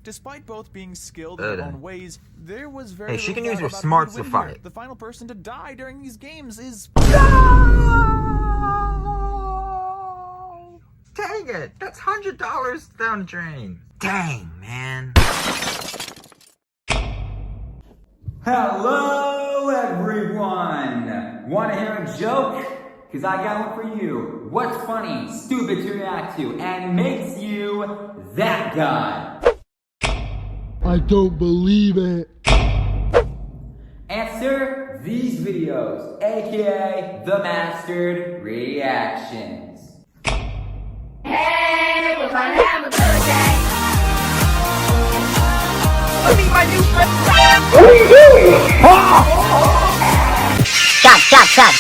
Despite both being skilled in their own ways, there was very she can little use her doubt about smarts who to would win here. fight. The final person to die during these games is... No! Dang it! That's $100 down the drain. Dang, man. Hello, everyone! Want to hear a joke? Because I got one for you. What's funny, stupid to react to, and makes you that guy? I don't believe it. Answer these videos, aka the Mastered Reactions. Hey, we're gonna have a good day. I meet my new friend. What are you doing? Shut.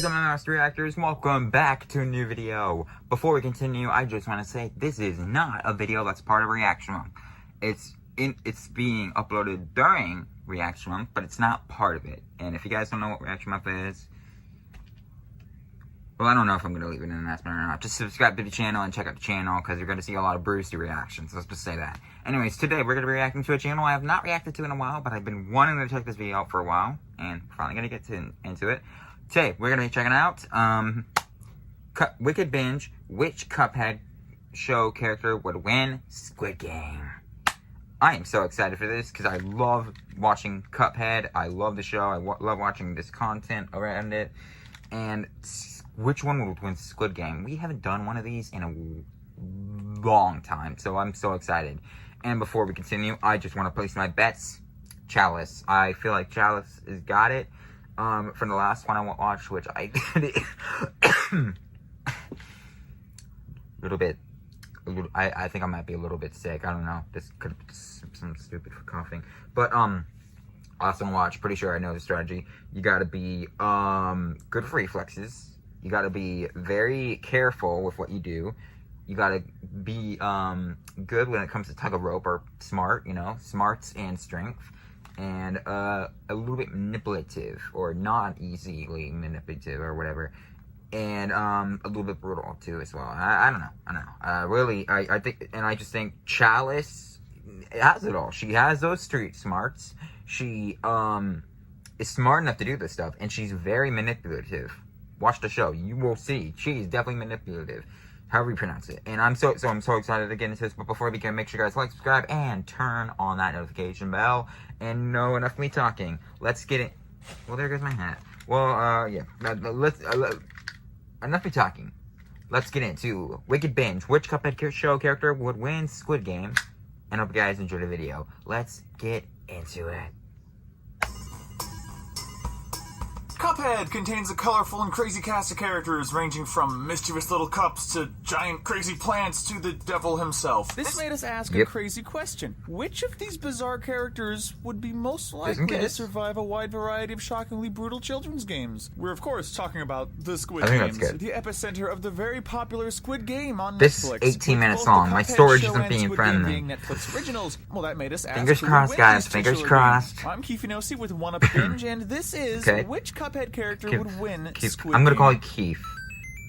Master Reactors, welcome back to a new video. Before we continue, I just want to say this is not a video that's part of Reaction Month. It's being uploaded during Reaction Month, but it's not part of it. And if you guys don't know what Reaction Month is, well, I don't know if I'm going to leave it in an announcement or not. Just subscribe to the channel and check out the channel, because you're going to see a lot of Brewsty reactions. Let's just say that. Anyways, today we're going to be reacting to a channel I have not reacted to in a while, but I've been wanting to check this video out for a while, and we're finally going to get into it. Today, we're going to be checking out WickedBinge, which Cuphead show character would win Squid Game. I am so excited for this because I love watching Cuphead. I love the show. I love watching this content around it. And which one would win Squid Game? We haven't done one of these in a long time, so I'm so excited. And before we continue, I just want to place my bets. Chalice. I feel like Chalice has got it. From the last one I watched, which I did I think I might be a little bit sick. I don't know. This could be something stupid for coughing. But, awesome watch. Pretty sure I know the strategy. You gotta be, good for reflexes. You gotta be very careful with what you do. You gotta be, good when it comes to tug of rope, or smart, you know, smarts and strength. And a little bit manipulative, or not easily manipulative, or whatever, and a little bit brutal too as well. I don't know. Really, I think, and I just think Chalice has it all. She has those street smarts. She is smart enough to do this stuff, and she's very manipulative. Watch the show, you will see she is definitely manipulative. However you pronounce it. And I'm so excited to get into this. But before we begin, make sure you guys like, subscribe, and turn on that notification bell. And no, enough of me talking. Let's get it. Well, there goes my hat. Well, yeah. Let's enough of me talking. Let's get into WickedBinge. Which Cuphead show character would win Squid Game? And I hope you guys enjoyed the video. Let's get into it. Cuphead contains a colorful and crazy cast of characters ranging from mischievous little cups to giant crazy plants to the devil himself. This made us ask a crazy question. Which of these bizarre characters would be most likely to survive a wide variety of shockingly brutal children's games? We're of course talking about the Squid Games, the epicenter of the very popular Squid Game on Netflix. This is 18 minutes long. My storage isn't being friendly. Netflix originals. Well, that made us ask. Fingers crossed, guys. Fingers crossed. I'm Keefy with One Up Binge, and this is which Cuphead character would win Squid Game. I'm gonna call it Keith.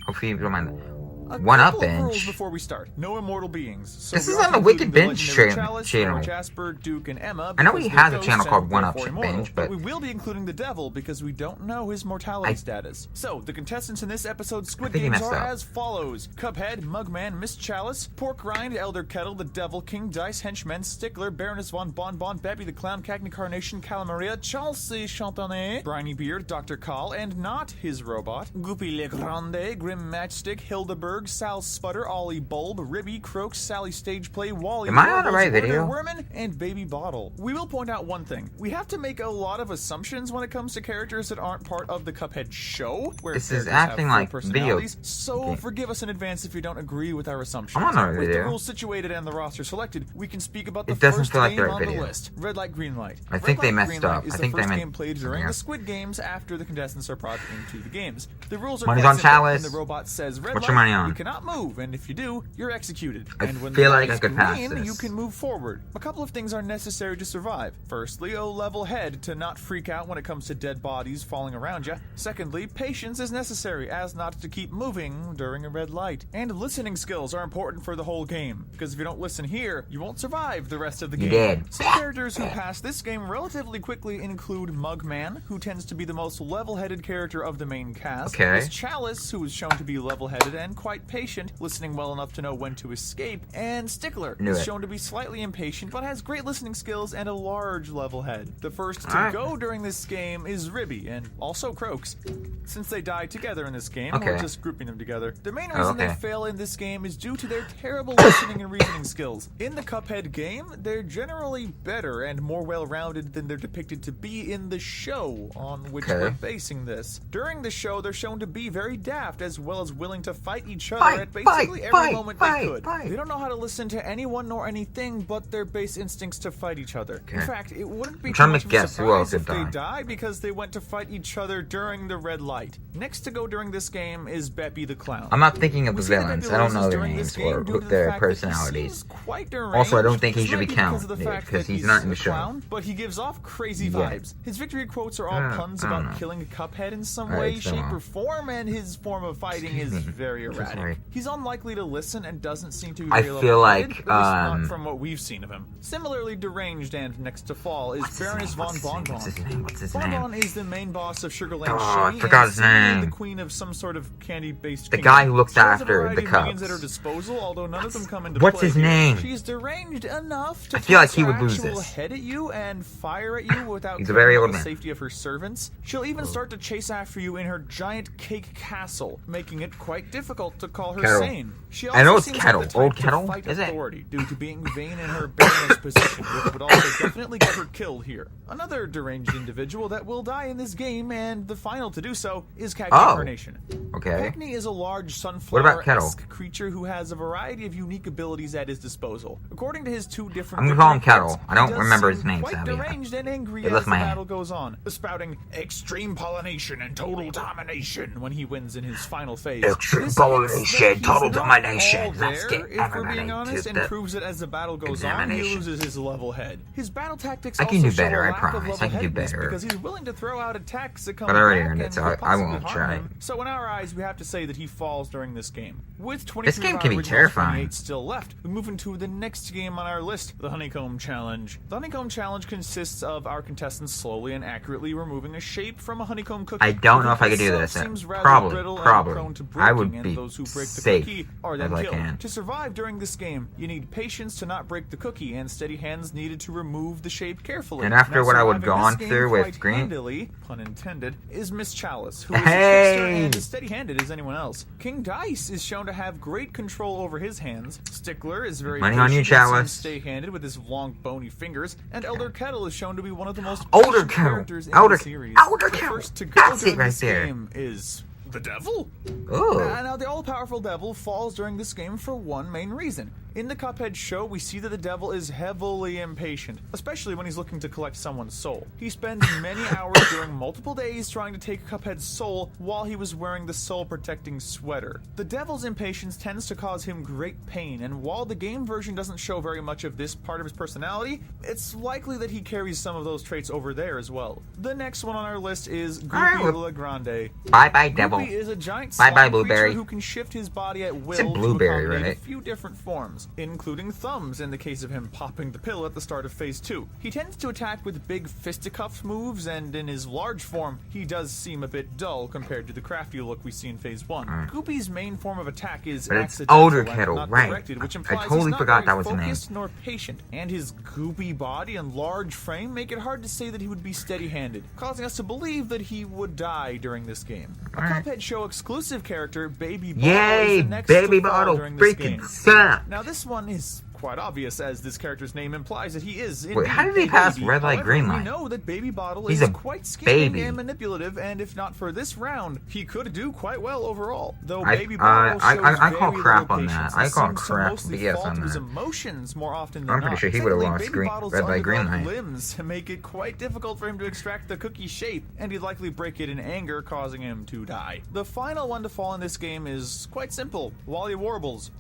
Hopefully you don't mind. One Up Binge. Before we start, no immortal beings. So this is on the WickedBinge channel. Jasper, Duke, and Emma, I know he has a channel called One Up Binge, but we will be including the devil because we don't know his mortality status. So the contestants in this episode's Squid Games are as follows: Cuphead, Mugman, Miss Chalice, Porkrind, Elder Kettle, the Devil King, Dice Henchman, Stickler, Baroness Von Bonbon, Bebby the Clown, Cagny Carnation, Calamaria, Chalice Chantonnet, Briny Beard, Dr. Call, and not his robot, Goopy Le Grande, Grim Matchstick, Hildebert, Berg, Sal Sputter, Ollie Bulb, Ribby, Croaks, Sally Stageplay, Wally, Am I on the Warbles, right Wonder video? Woman, and Baby Bottle. We will point out one thing. We have to make a lot of assumptions when it comes to characters that aren't part of the Cuphead show, where This is characters acting have full like video personalities, so game. forgive us in advance if you don't agree with our assumptions. I'm on our With the video. rules situated and the roster selected, we can speak about the It doesn't first feel like game they're on video. the list. Red Light, Green Light. I think they Red Light, messed Green Light up. is I the think they first meant game played something during the else. Squid Games after the contestants are brought into the games. The rules are Money's quite on simple. Chalice. When the robot says red What's light, your money on? you cannot move, and if you do, you're executed. I And when feel the like light I is could pass green, this. you can move forward. A couple of things are necessary to survive. Firstly, a level head to not freak out when it comes to dead bodies falling around you. Secondly, patience is necessary as not to keep moving during a red light. And listening skills are important for the whole game, because if you don't listen here, you won't survive the rest of the game. You're dead. Some characters who pass this game relatively quickly include Mugman, who tends to be the most level-headed character of the main cast. Okay. There's Chalice, who is shown to be level-headed and quite patient, listening well enough to know when to escape. And Stickler Knew is it. shown to be slightly impatient, but has great listening skills and a large level head. The first to Alright. go during this game is Ribby, and also Croaks. Since they die together in this game, Okay. we're just grouping them together. The main Oh, reason okay. they fail in this game is due to their terrible listening and reasoning skills. In the Cuphead game, they're generally better and more well-rounded than they're depicted to be in the show on which Okay. we're basing this. During the show, they're shown to be very daft as well as willing to fight each other Fight, at basically every fight, moment fight, they could. fight. They don't know how to listen to anyone nor anything but their base instincts to fight each other. In Okay. fact, it wouldn't be I'm too trying to much of a guess who else surprise if would they die. die because they went to fight each other during the red light. Next to go during this game is Beppy the Clown. I'm not thinking of the We see that villains. Beppy I don't know loses their during names this game or due to the their fact that he personalities. seems quite deranged. Also, I don't think he This should might be because of the counted, fact because that he's not in a the show. clown, but he gives off crazy Yeah. vibes. His victory quotes are all puns I don't about know. killing a Cuphead in some Alright, way, so, shape, or form, and his form of fighting Excuse is me. very I'm so erratic. sorry. He's unlikely to listen and doesn't seem to be I very feel level-headed, like, at least not from what we've seen of him. Similarly deranged and next to fall is Baroness Von Bonbon. What's his name? What's his Bonbon name? is the main boss of Sugarland Oh, I Shimmy forgot and his seemingly name. the queen of some sort of candy-based The kingdom. guy who looks She has a after variety the of minions cups. at her disposal, although none of them come into What's play his here. name? She's deranged enough to I feel like he toss her would lose actual this. head at you and fire at you without He's a caring very about old the man. safety of her servants. She'll even start to chase after you in her giant cake castle, making it quite difficult to call her Kettle. sane. She I know also it's seems Kettle. like the type Old to Kettle? fight Is it? authority due to being vain in her baroness position, which would also definitely get her killed here. Another deranged individual that will die in this game, and the final to do so, is Cagny Oh. Carnation. Okay. Cagny is a large Kettle? sunflower-esque creature who has a variety of unique abilities at his disposal. According to his two different I'm gonna call him victory Kettle. quotes, I don't he does remember seem his name, quite sadly. deranged and angry It as left the my head. battle goes on, spouting extreme pollination and total domination when he wins in his final phase. Extreme This pollination, hints that he's total not domination. all Let's there, get if we're being eliminated honest, to and the proves that as the battle goes on, he examination. loses his level head. His battle tactics I can also do better, show a I lack promise. of I can do level-headedness better. because he's willing to throw out attacks that come But I already back earned it, and so could I possibly won't harm try. him. So in our eyes, we have to say that he falls during this game. With 23 This game of can our be original terrifying. 28 still left, we move into the next game on our list, the Honeycomb Challenge. The Honeycomb Challenge consists of our contestants slowly and accurately removing a shape from a honeycomb cookie. I don't know The if I could do cookie this. itself seems rather Probably, brittle and probably. prone to I would breaking, be and those who break the safe cookie are then as I killed. can. To survive during this game, you need patience to not break the cookie and steady hands needed to remove the shape carefully. And after Now, what I would surviving gone this game through with quite Green- handily, pun intended, is Miss Chalice, who is Hey! a trickster and as steady-handed as anyone else. King Dice is shown to have great control over his hands. Stickler is very Money on you, patient and Chalice. seems stay-handed with his long, bony fingers, and Elder Kettle is shown to be one of the most Older patient Kettle. characters in Elder- the series. Elder The Kettle. first to go That's it during right this there. game is the devil. Ooh. Now, the all-powerful devil falls during this game for one main reason. In the Cuphead show, we see that the devil is heavily impatient, especially when he's looking to collect someone's soul. He spends many hours during multiple days trying to take Cuphead's soul while he was wearing the soul-protecting sweater. The devil's impatience tends to cause him great pain, and while the game version doesn't show very much of this part of his personality, it's likely that he carries some of those traits over there as well. The next one on our list is Alright, Goopy well- Le Grande. Bye-bye, devil. Goopy is a giant Bye-bye, slime Blueberry. creature who can shift his body at will It's a blueberry, to accommodate right? a few different forms. skills, including thumbs in the case of him popping the pill at the start of Phase 2. He tends to attack with big fisticuffs moves, and in his large form, he does seem a bit dull compared to the crafty look we see in Phase 1. Goopy's main form of attack is But it's accidental older and Kettle, not right. directed, which I implies totally he's not forgot very that was the name. focused nor patient, and his goopy body and large frame make it hard to say that he would be steady-handed, causing us to believe that he would die during this game. A Cuphead show exclusive character, Baby Bottle, Yay, is the next Baby to fall Bottle during this freaking game. sucks. Now this one is quite obvious, as this character's name implies that he is indeed Wait, how did he a pass baby. red light, However, green we light? know that Baby Bottle He's is a quite scheming baby. and manipulative, and if not for this round, he could do quite well overall. Though I Baby Bottle shows call very crap little on that. patience I and call seems to crap mostly BS fall on to his that. emotions more often than I'm pretty not. sure he would've Secondly, lost Baby Bottle's red light, green underglow light. limbs make it quite difficult for him to extract the cookie shape, and he'd likely break it in anger, causing him to die. The final one to fall in this game is quite simple: Wally Warbles.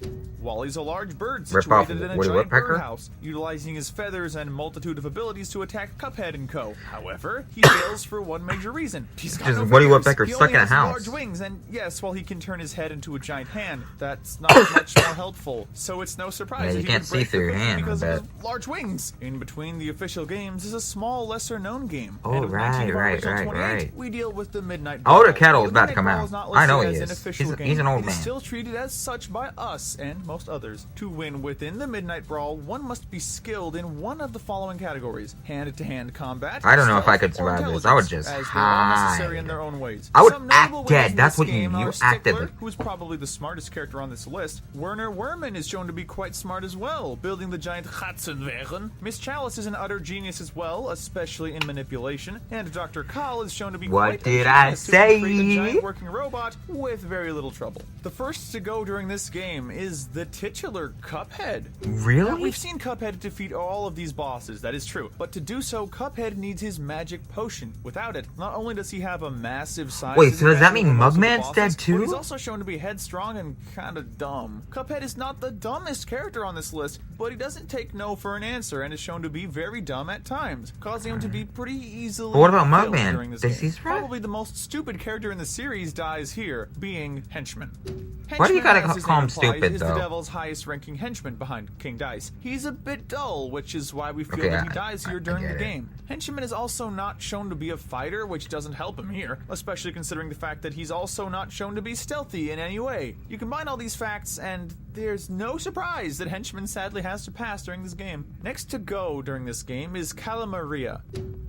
Wally's a large bird Rip off situated in a Woody giant Woodpecker? birdhouse, utilizing his feathers and multitude of abilities to attack Cuphead and co. However, he fails for one major reason: he's got Just no Woody fingers. Woodpecker He stuck only in a has house. large wings, and yes, while he can turn his head into a giant hand, that's not much more helpful. So it's no surprise Yeah, that you he can't would see break through the your cookie hand, I because of bet. his large wings. In between the official games is a small, lesser-known game. Oh, And with 19 of our right, original right, 28, right. We deal with the Midnight Older Brawl. Kettle is The about to Midnight come Brawl out. is not I know listed he as an is. official He's game. an old It is man. still treated as such by us and most others. To win within the Midnight Brawl, one must be skilled in one of the following categories: hand-to-hand combat. I don't know if I could stealth, or survive this. I would intelligence, just as they are necessary hide. in their own ways. I would Some act notable dead. winners in That's this what you- game you are acted. Stickler, who is probably the smartest character on this list. Werner Werman is shown to be quite smart as well, building the giant Katzenwegen. Miss Chalice is an utter genius as well, especially in manipulation. And Dr. Kahl is shown to be What quite did a I genius who can say? create a giant working robot with very little trouble. The first to go during this game is the titular Cuphead. Really? Now, we've seen Cuphead defeat all of these bosses, that is true. But to do so, Cuphead needs his magic potion. Without it, not only does he have a massive size... Wait, so does that mean over most of the Mugman's bosses, dead too? but he's also shown to be headstrong and kinda dumb. Cuphead is not the dumbest character on this list, but he doesn't take no for an answer and is shown to be very dumb at times, causing him to be pretty easily But what about killed Mugman? during this Does game. he survive? Probably the most stupid character in the series dies here, being Henchman. Why do you gotta Henchman, as his call name him implies, stupid, is though? the devil's highest-ranking henchman behind King Dice. He's a bit dull, which is why we feel Okay, that he dies here during get the it. game. Henchman is also not shown to be a fighter, which doesn't help him here, especially considering the fact that he's also not shown to be stealthy in any way. You combine all these facts, and there's no surprise that Henchman sadly has to pass during this game. Next to go during this game is Kala Maria.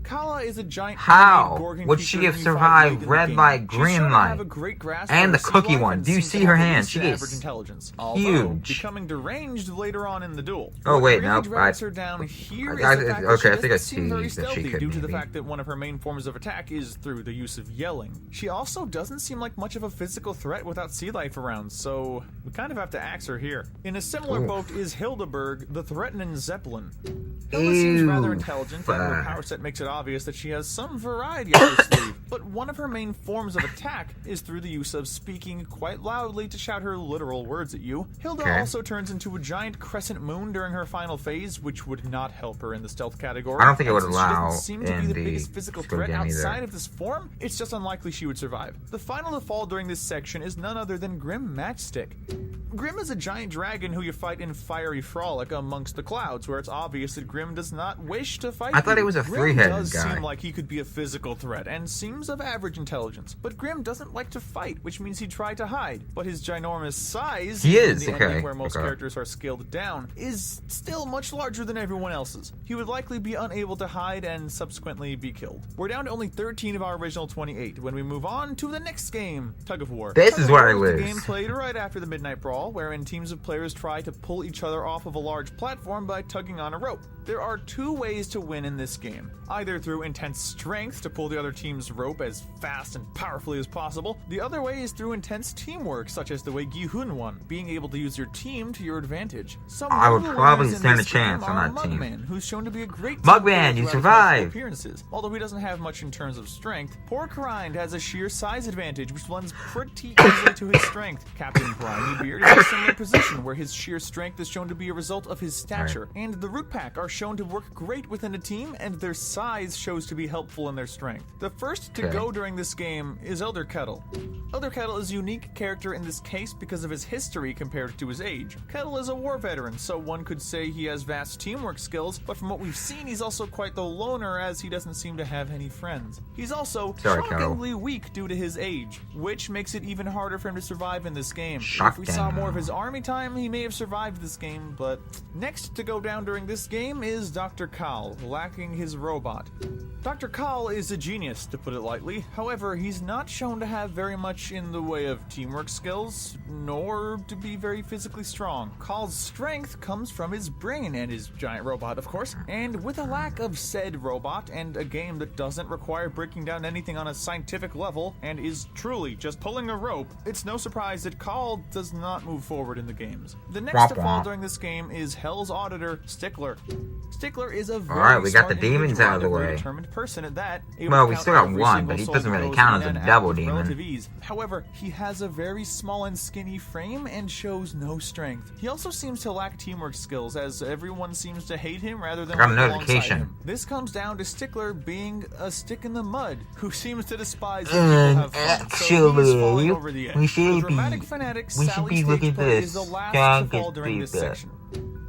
Kala is a giant How Gorgon would creature she have whom you fight survived late in the red game. light, She's green shown to light, have a great grasp and of the sea cookie life one? and Do you seems see to her have at hand? least She an is average intelligence, although huge. becoming deranged later on in the duel. Oh, What wait, really no, drags her down here is I- the fact okay, that she I think I doesn't seem very see that she stealthy could due to the maybe. fact that one of her main forms of attack is through the use of yelling. She also doesn't seem like much of a physical threat without sea life around, so we kind of have to axe her here. In a similar Oof. boat is Hildeberg, the threatening Zeppelin. Hilda seems rather intelligent, and her power set makes it obvious that she has some variety up her sleeve. But one of her main forms of attack is through the use of speaking quite loudly to shout her literal words at you. Hilda Okay. also turns into a giant crescent moon during her final phase, which would not help her in the stealth category. I don't think it would And since allow she doesn't seem to be in the the biggest physical Squid threat game either. outside of this form, it's just unlikely she would survive. The final to fall during this section is none other than Grim Matchstick. Grim is a giant dragon who you fight in fiery frolic amongst the clouds, where it's obvious that Grim does not wish to fight I thought you. he was a Grim three-headed does guy. seem like he could be a physical threat and seems of average intelligence, but Grim doesn't like to fight, which means he'd try to hide. But his ginormous size, He even is, the okay, ending where most okay. characters are scaled down, is still much larger than everyone else's. He would likely be unable to hide and subsequently be killed. We're down to only 13 of our original 28 when we move on to the next game, Tug of War. This Tug is of where I War is lose. the game played right after the Midnight Brawl, wherein teams of players try to pull each other off of a large platform by tugging on a rope. There are two ways to win in this game. Either through intense strength to pull the other team's rope as fast and powerfully as possible. The other way is through intense teamwork, such as the way Gihun won, being able to use your team to your advantage. Some I would notable probably winners in stand a this game chance on are that team. Mugman, who's shown to be a great Mugman, team player you throughout his survived. multiple appearances. Although he doesn't have much in terms of strength, Porkrind has a sheer size advantage, which blends pretty easily to his strength. Captain Brimeybeard is in a similar position, where his sheer strength is shown to be a result of his stature. And the Root Pack are shown to work great within a team, and their size shows to be helpful in their strength. The first to go during this game is Elder Kettle. Elder Kettle is a unique character in this case because of his history compared to his age. Kettle is a war veteran, so one could say he has vast teamwork skills, but from what we've seen, he's also quite the loner as he doesn't seem to have any friends. He's also shockingly weak due to his age, which makes it even harder for him to survive in this game. If we saw more of his army time, he may have survived this game, but next to go down during this game is Dr. Kahl, lacking his robot. Dr. Kahl is a genius, to put it lightly. However, he's not shown to have very much in the way of teamwork skills, nor to be very physically strong. Kahl's strength comes from his brain and his giant robot, of course, and with a lack of said robot and a game that doesn't require breaking down anything on a scientific level and is truly just pulling a rope, it's no surprise that Kahl does not move forward in the games. The next to fall during this game is Hell's Auditor, Stickler. Stickler is a very we got the demons out of the way. Determined person at that. Well, we still got one, but he doesn't really count as a devil demon. However, he has a very small and skinny frame and shows no strength. He also seems to lack teamwork skills, as everyone seems to hate him rather than work alongside him. This comes down to Stickler being a stick in the mud, who seems to despise when people have fun, so he is falling over the edge. The dramatic fanatic Sally Stageplay is the last to fall during this section.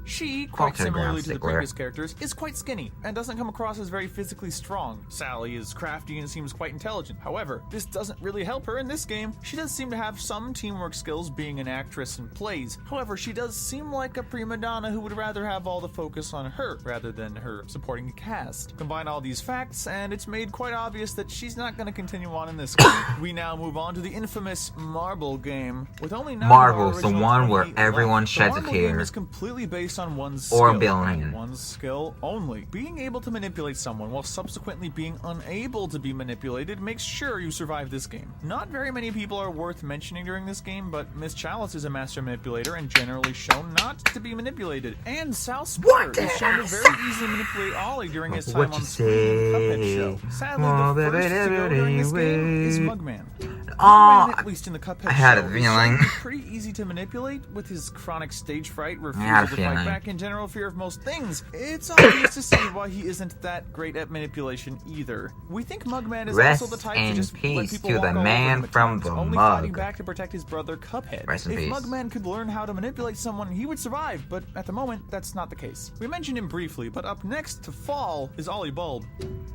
She, quite similarly to the previous characters, is quite skinny and doesn't come across as very physically strong. Sally is crafty and seems quite intelligent. However, this doesn't really help her in this game. She does seem to have some teamwork skills being an actress and plays. However, she does seem like a prima donna who would rather have all the focus on her rather than her supporting cast. Combine all these facts and it's made quite obvious that she's not going to continue on in this game. We now move on to the infamous Marble game. With only 9 Marble's the one where everyone sheds a tear. The game is completely based on one's skill, and one's skill only. Being able to manipulate someone while subsequently being unable to be manipulated makes sure you survive this game. Not very many people are worth mentioning during this game, but Miss Chalice is a master manipulator and generally shown not to be manipulated. And Sal Squid is shown to very easily manipulate Ollie during his time on Squid and Cuphead show. Sadly, the first to go during this game is Mugman. Mugman, at least in the Cuphead show, is pretty easy to manipulate with his chronic stage fright, refusal to fight back, and general fear of most things. It's obvious to see why he isn't that great at manipulation either. We think Mugman is also the type to just let people walk all over him at times, only fighting back to protect his brother Cuphead. If Mugman could learn how to manipulate someone, he would survive, but at the moment, that's not the case. We mentioned him briefly, but up next to fall is Ollie Bulb.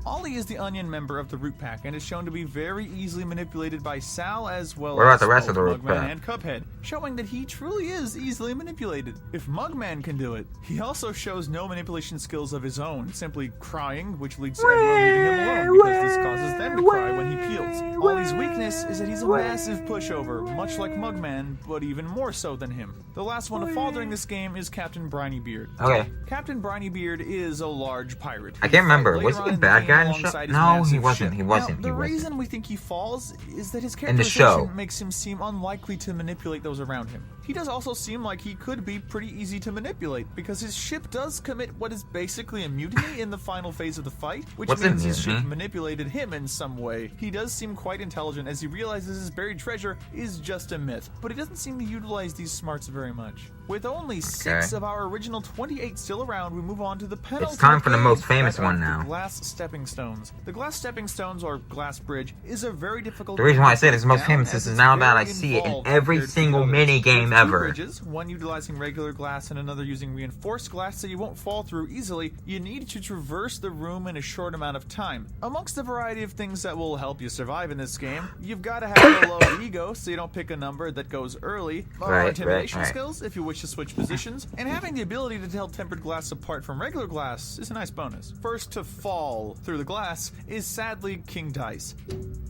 Ollie is the Onion member of the Root Pack and is shown to be very easily manipulated by Sal as well as the rest of the Root Mugman and Cuphead, showing that he truly is easily manipulated. If Mugman can do it, he also shows no manipulation skills of his own, simply crying, which leads to everyone leaving him alone because this causes them to cry when he peels. Ollie's weakness is that he's a massive pushover, much like Mugman, but even more so than him. The last one to fall during this game is Captain Brinybeard. Okay. Captain Brinybeard is a large pirate. I can't remember. Was he a bad guy in the show? No, he wasn't. He wasn't. The reason we think he falls is that his characterization makes him seem unlikely to manipulate those around him. He does also seem like he could be pretty easy to manipulate, because his ship does commit what is basically a mutiny in the final phase of the fight, which means his ship manipulated him in some way. He does seem quite intelligent as he realizes his buried treasure is just a myth, but he doesn't seem to utilize these smarts very much. With only 6 of our original 28 still around, we move on to the penultimate. It's time for the most famous one now. The Glass Stepping Stones. The Glass Stepping Stones, or Glass Bridge, is a very difficult. The reason why I say it's most famous is now that I see it in every single mini game ever. Bridges, one utilizing regular glass and another using reinforced glass so you won't fall through easily. You need to traverse the room in a short amount of time. Amongst the variety of things that will help you survive in this game, you've got to have a low ego so you don't pick a number that goes early, intimidation skills if you wish to switch positions, and having the ability to tell tempered glass apart from regular glass is a nice bonus. First to fall through the glass is sadly King Dice.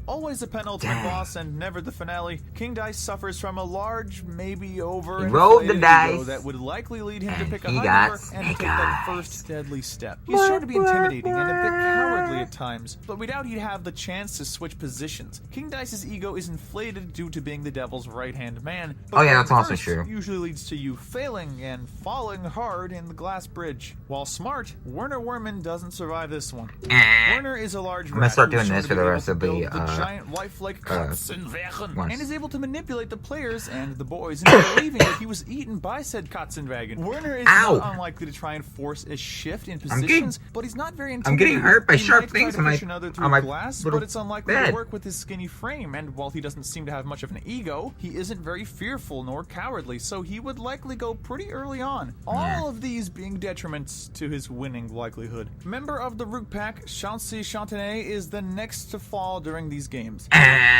Always a penultimate boss and never the finale, King Dice suffers from a large, maybe over-inflated ego that would likely lead him to pick a high number and take that first deadly step. He's sure to be intimidating and a bit cowardly at times, but we doubt he'd have the chance to switch positions. King Dice's ego is inflated due to being the devil's right-hand man, but that's also true. Usually leads to you failing and falling hard in the glass bridge. While smart, Werner Werman doesn't survive this one. Werner is a large rat. I'm gonna start doing this for the rest of the giant lifelike Katzenwagen, and is able to manipulate the players and the boys into believing that he was eaten by said Katzenwagen. Werner is not unlikely to try and force a shift in positions, but he's not very intimidating. I'm getting hurt by sharks. sharp might try things to on my push another through on my glass, little but it's unlikely bed. to work with his skinny frame, and while he doesn't seem to have much of an ego, he isn't very fearful nor cowardly, so he would likely go pretty early on. All of these being detriments to his winning likelihood. Member of the Root Pack, Chauncey Chantenay is the next to fall during these games.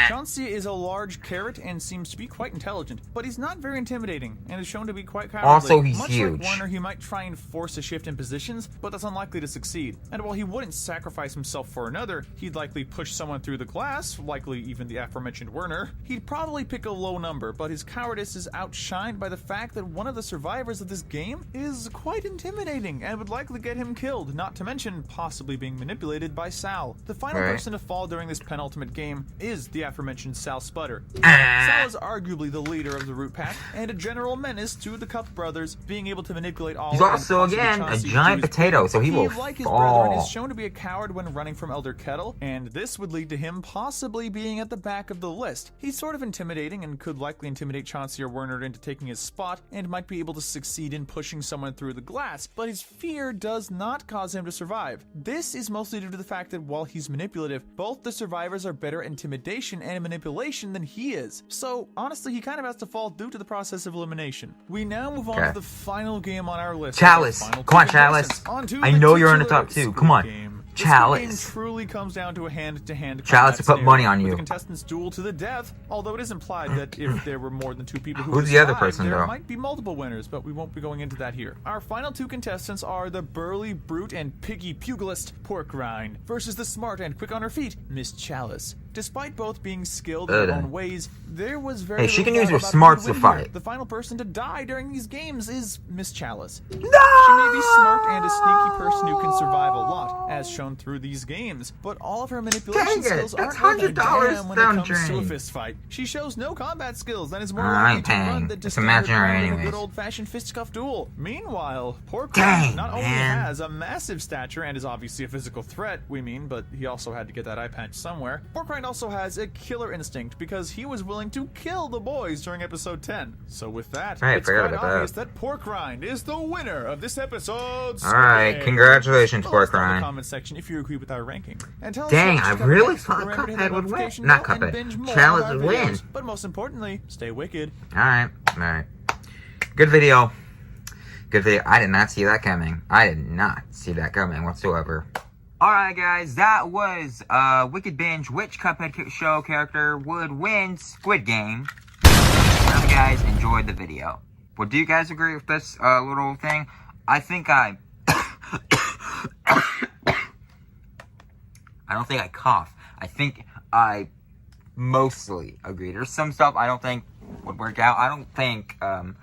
Chauncey is a large carrot and seems to be quite intelligent, but he's not very intimidating and is shown to be quite cowardly. Also, he's Much huge. like Warner, he might try and force a shift in positions, but that's unlikely to succeed. And while he wouldn't sacrifice himself for another, he'd likely push someone through the glass, likely even the aforementioned Werner. He'd probably pick a low number, but his cowardice is outshined by the fact that one of the survivors of this game is quite intimidating and would likely get him killed, not to mention possibly being manipulated by Sal. The final person to fall during this penultimate game is the aforementioned Sal Sputter. Sal is arguably the leader of the Root Pack and a general menace to the Cup brothers, being able to manipulate all. He's also again a giant potato, so he will like his brethren, is fall. shown to be a coward when running from Elder Kettle, and this would lead to him possibly being at the back of the list. He's sort of intimidating and could likely intimidate Chauncey or Werner into taking his spot, and might be able to succeed in pushing someone through the glass, but his fear does not cause him to survive. This is mostly due to the fact that while he's manipulative, both the survivors are better at intimidation and manipulation than he is. So honestly, he kind of has to fall due to the process of elimination. We now move on to the final game on our list. Chalice, come on, Chalice. I know you're in the top two. Come on. Chalice. This game truly comes down to a hand-to-hand Chalice to put money on you. With the contestants duel to the death, although it is implied that if there were more than two people who Who's the other survived, person, there though? might be multiple winners, but we won't be going into that here. Our final two contestants are the burly brute and piggy pugilist Porkrind versus the smart and quick on her feet Miss Chalice. Despite both being skilled in their own ways, there was very Hey, she little can use doubt her about smarts who to would win here. fight. The final person to die during these games is Miss Chalice. No! She may be smart and a sneaky person who can survive a lot, as shown through these games, but all of her manipulation Dang it, skills that's aren't worth a $100 damn when it down comes to a drain. fist fight. She shows no combat skills and is more I likely ain't to run paying. than to It's stand her imaginary ground in a anyways. good old-fashioned fisticuff duel. Meanwhile, Porkrind Dang, not only man. has a massive stature and is obviously a physical threat, but he also had to get that eye patch somewhere. Porkrind also has a killer instinct because he was willing to kill the boys during episode 10. So with that, Right, it's forgot quite about obvious that Porkrind is the winner of this episode's Alright, game. congratulations, Let us know in the Porkrind. comment section if you agree with our ranking. And tell us Dang, what I you got really next. thought Remember to hit Cuphead that would win. notification Not bell and Cuphead. binge more Chalice of our would win. videos. But most importantly, stay wicked. Alright. Good video. Good video. I did not see that coming. I did not see that coming whatsoever. Alright guys, that was Wicked Binge. Which Cuphead show character would win Squid Game? I hope you guys enjoyed the video. Well, do you guys agree with this little thing? I think I don't think I cough. I think I mostly agree. There's some stuff I don't think would work out. I don't think some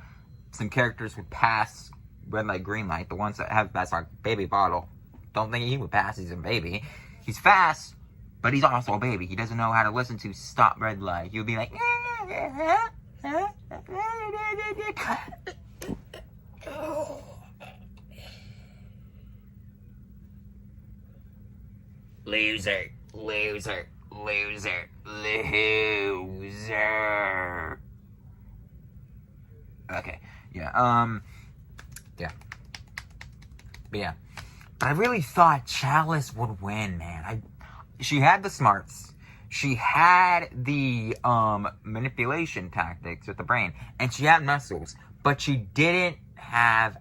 characters would pass red light, green light. The ones that have that's like Baby Bottle. Don't think he would pass. He's a baby. He's fast, but he's also a baby. He doesn't know how to listen to stop red light. He'll be like, loser, loser, loser, loser. Okay, yeah, yeah. But yeah. But I really thought Chalice would win, man. She had the smarts. She had the manipulation tactics with the brain. And she had muscles. But she didn't have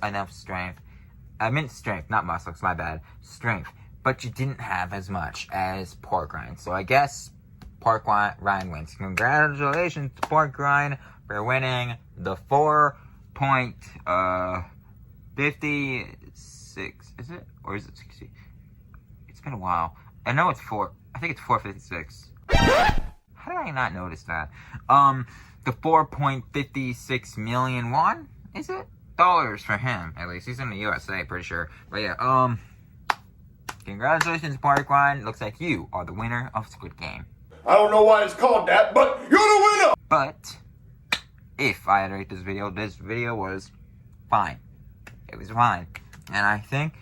enough strength. I meant strength, not muscles, my bad. Strength. But she didn't have as much as Porkrind. So I guess Porkrind wins. Congratulations to Porkrind for winning the 4.56, is it? Or is it 60? It's been a while. I know it's 4. I think it's 4.56. How did I not notice that? The 4.56 million won, is it? Dollars for him, at least. He's in the USA, pretty sure. But yeah, congratulations, Porkrind. Looks like you are the winner of Squid Game. I don't know why it's called that, but you're the winner! But if I had to rate this video was fine. It was fine. And I think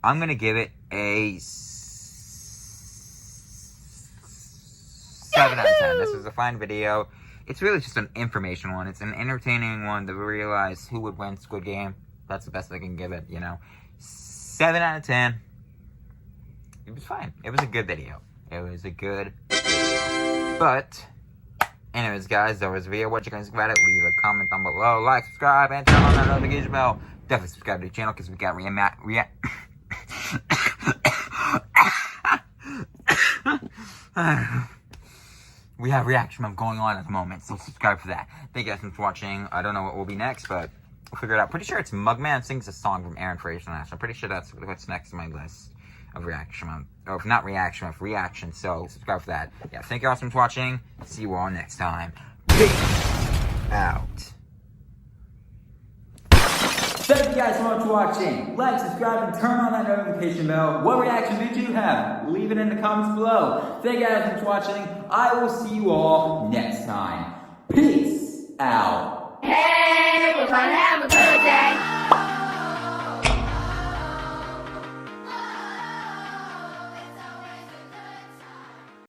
I'm going to give it a 7 out of 10. This is a fine video. It's really just an information one. It's an entertaining one to realize who would win Squid Game. That's the best I can give it, 7 out of 10. It was fine. It was a good video. It was a good video. But, anyways, guys, that was the video. What you guys think about it? Leave a comment down below. Like, subscribe, and turn on that notification bell. Definitely subscribe to the channel because we got we have reaction mode going on at the moment, so subscribe for that. Thank you guys for watching. I don't know what will be next, but we'll figure it out. Pretty sure it's Mugman sings a song from Aaron Fraser National. I'm pretty sure that's what's next on my list of reaction mode. Or if not reaction, of reaction. So subscribe for that. Yeah, thank you all so much for watching. See you all next time. Peace out. Thank you guys so much for watching. Like, subscribe, and turn on that notification bell. What reaction did you have? Leave it in the comments below. Thank you guys so much for watching. I will see you all next time. Peace out. Hey, we're gonna have a good day.